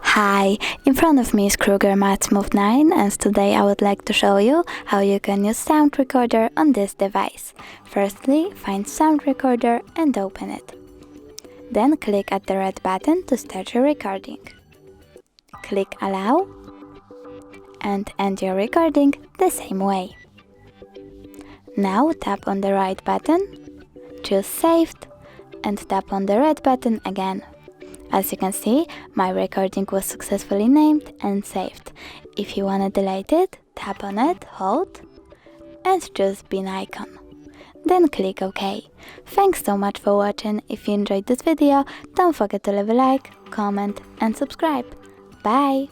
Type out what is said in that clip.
Hi, in front of me is KRUGER MATZ Move 9, and today I would like to show you how you can use sound recorder on this device. Firstly, find sound recorder and open it. Then click at the red button to start your recording. Click allow and end your recording the same way. Now tap on the right button, choose saved and tap on the red button again. As you can see, my recording was successfully named and saved. If you wanna delete it, tap on it, hold, and choose bin icon. Then click OK. Thanks so much for watching. If you enjoyed this video, don't forget to leave a like, comment and subscribe. Bye!